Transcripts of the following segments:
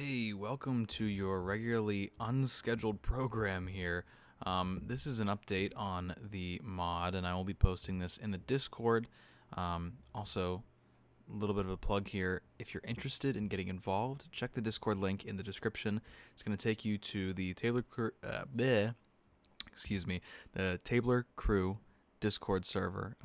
Hey, welcome to your regularly unscheduled program here. This is an update on the mod, and I will be posting this in the Discord. Also, a little bit of a plug here. If you're interested in getting involved, check the Discord link in the description. It's going to take you to the the Tabler Crew Discord server.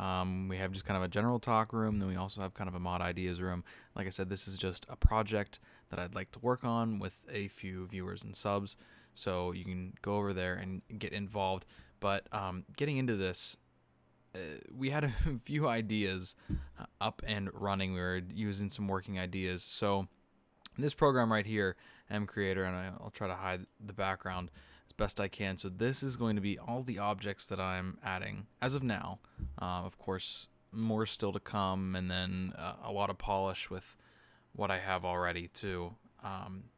We have just kind of a general talk room, then we also have kind of a mod ideas room. Like I said, this is just a project that I'd like to work on with a few viewers and subs, so you can go over there and get involved. But getting into this, we had a few ideas up and running. We were using some working ideas. So this program right here, mCreator, and I'll try to hide the background as best I can. So this is going to be all the objects that I'm adding as of now. Of course, more still to come, and then a lot of polish with what I have already too.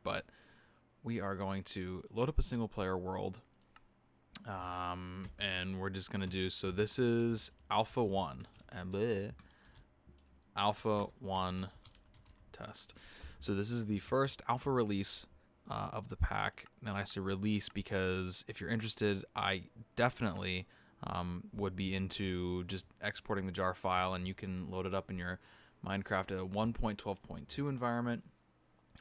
But we are going to load up a single player world, and we're just going to do, so this is Alpha 1. Alpha 1 test. So this is the first alpha release of the pack. And I say release because if you're interested, I definitely would be into just exporting the jar file, and you can load it up in your Minecraft at a 1.12.2 environment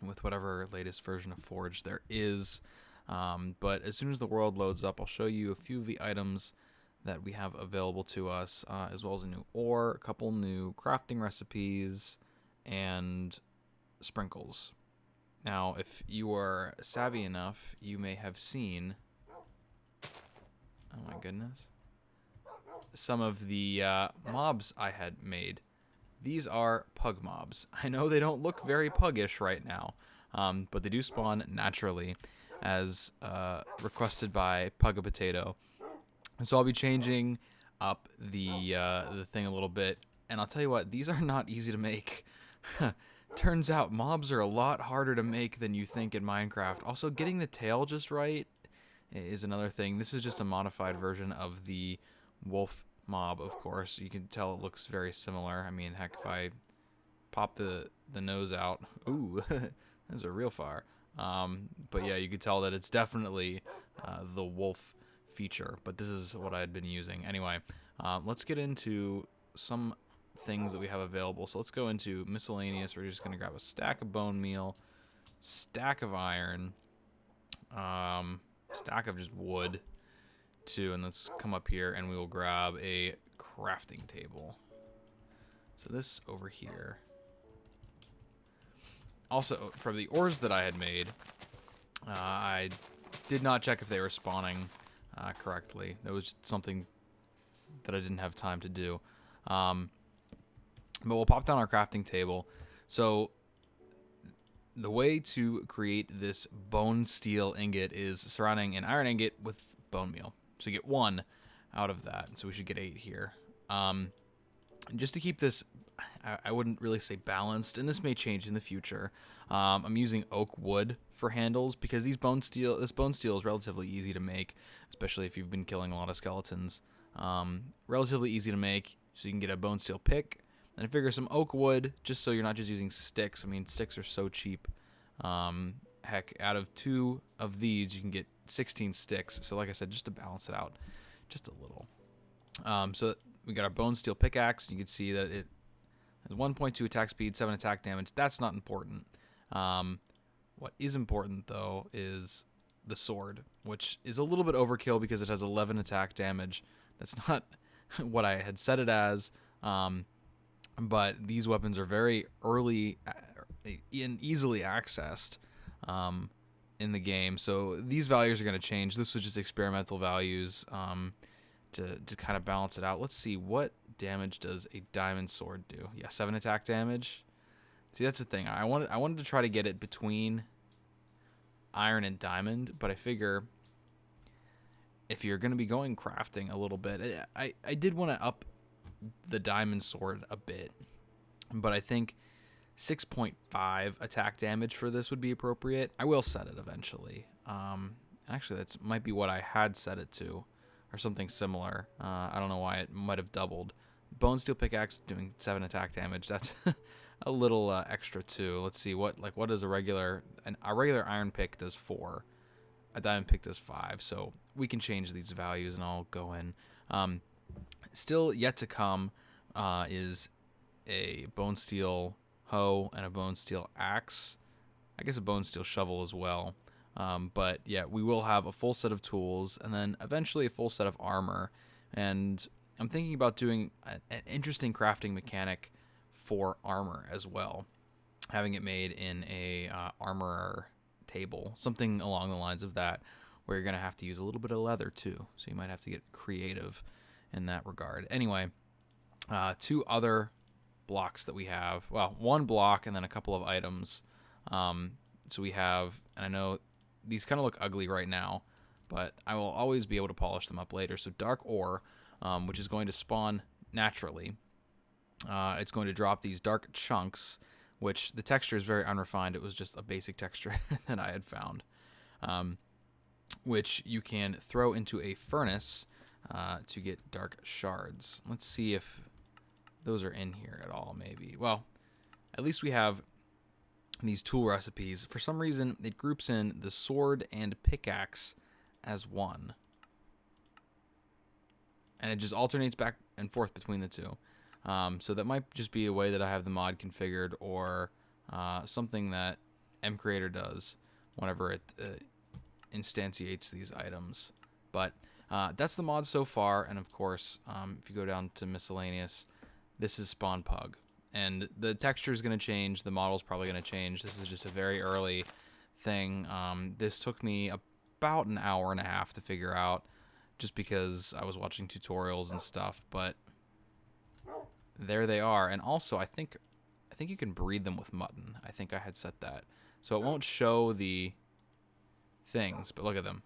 with whatever latest version of Forge there is. But as soon as the world loads up, I'll show you a few of the items that we have available to us, as well as a new ore, a couple new crafting recipes, and sprinkles. Now, if you are savvy enough, you may have seen, oh my goodness, some of the mobs I had made. These are pug mobs. I know they don't look very puggish right now, but they do spawn naturally as requested by Pug a Potato. And so I'll be changing up the thing a little bit, and I'll tell you what, these are not easy to make. Turns out mobs are a lot harder to make than you think in Minecraft. Also, getting the tail just right is another thing. This is just a modified version of the wolf mob, of course. You can tell it looks very similar. I mean, heck, if I pop the nose out, ooh, those are real far. But yeah, you could tell that it's definitely the wolf feature, but this is what I had been using. Anyway, let's get into some things that we have available. So let's go into miscellaneous. We're just going to grab a stack of bone meal, stack of iron, stack of just wood, too, and let's come up here and we will grab a crafting table. So this over here. Also, for the ores that I had made, I did not check if they were spawning correctly. That was just something that I didn't have time to do. But we'll pop down our crafting table. So the way to create this bone steel ingot is surrounding an iron ingot with bone meal. So you get 1 out of that. So we should get 8 here. Just to keep this, I wouldn't really say balanced, and this may change in the future. I'm using oak wood for handles because this bone steel is relatively easy to make, especially if you've been killing a lot of skeletons. Relatively easy to make, so you can get a bone steel pick. And I figure some oak wood, just so you're not just using sticks. I mean, sticks are so cheap. Heck, out of 2 of these, you can get 16 sticks. So like I said, just to balance it out just a little. So we got our bone steel pickaxe. You can see that it has 1.2 attack speed, 7 attack damage. That's not important. What is important, though, is the sword, which is a little bit overkill because it has 11 attack damage. That's not what I had set it as. But these weapons are very early and easily accessed in the game. So these values are going to change. This was just experimental values to kind of balance it out. Let's see, what damage does a diamond sword do? Yeah, 7 attack damage. See, that's the thing. I wanted to try to get it between iron and diamond, but I figure if you're going to be going crafting a little bit, I did want to up the diamond sword a bit, but I think 6.5 attack damage for this would be appropriate. I will set it eventually. Actually, that might be what I had set it to, or something similar. I don't know why it might have doubled. Bone steel pickaxe doing 7 attack damage. That's a little extra too. Let's see what does a regular iron pick does 4. A diamond pick does 5. So we can change these values, and I'll go in. Still yet to come is a bone steel hoe and a bone steel axe. I guess a bone steel shovel as well. But yeah, we will have a full set of tools, and then eventually a full set of armor. And I'm thinking about doing an interesting crafting mechanic for armor as well, having it made in a armorer table, something along the lines of that, where you're going to have to use a little bit of leather too, so you might have to get creative in that regard. Anyway, 2 other blocks that we have, well, 1 block and then a couple of items. So we have, and I know these kind of look ugly right now, but I will always be able to polish them up later. So dark ore, which is going to spawn naturally. It's going to drop these dark chunks, which the texture is very unrefined. It was just a basic texture that I had found, which you can throw into a furnace to get dark shards. Let's see if those are in here at all, maybe. Well, at least we have these tool recipes. For some reason, it groups in the sword and pickaxe as one, and it just alternates back and forth between the two. So that might just be a way that I have the mod configured, or something that mcreator does whenever it instantiates these items. But that's the mod so far, and of course, if you go down to miscellaneous, this is spawn pug. And the texture is going to change. The model's probably going to change. This is just a very early thing. This took me about an hour and a half to figure out, just because I was watching tutorials and stuff. But there they are. And also, I think you can breed them with mutton. I think I had set that, so it won't show the things. But look at them.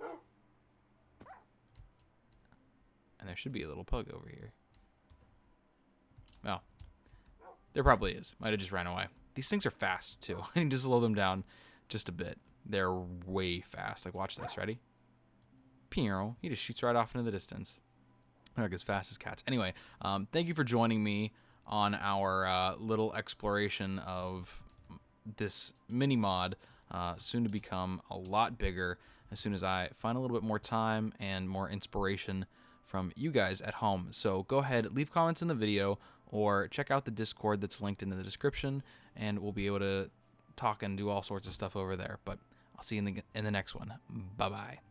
And there should be a little pug over here. Well, there probably is. Might have just ran away. These things are fast, too. I need to slow them down just a bit. They're way fast. Like, watch this. Ready? Pew. He just shoots right off into the distance. They're like as fast as cats. Anyway, thank you for joining me on our little exploration of this mini mod, soon to become a lot bigger as soon as I find a little bit more time and more inspiration from you guys at home. So go ahead, leave comments in the video, or check out the Discord that's linked in the description, and we'll be able to talk and do all sorts of stuff over there. But I'll see you in the next one. Bye-bye.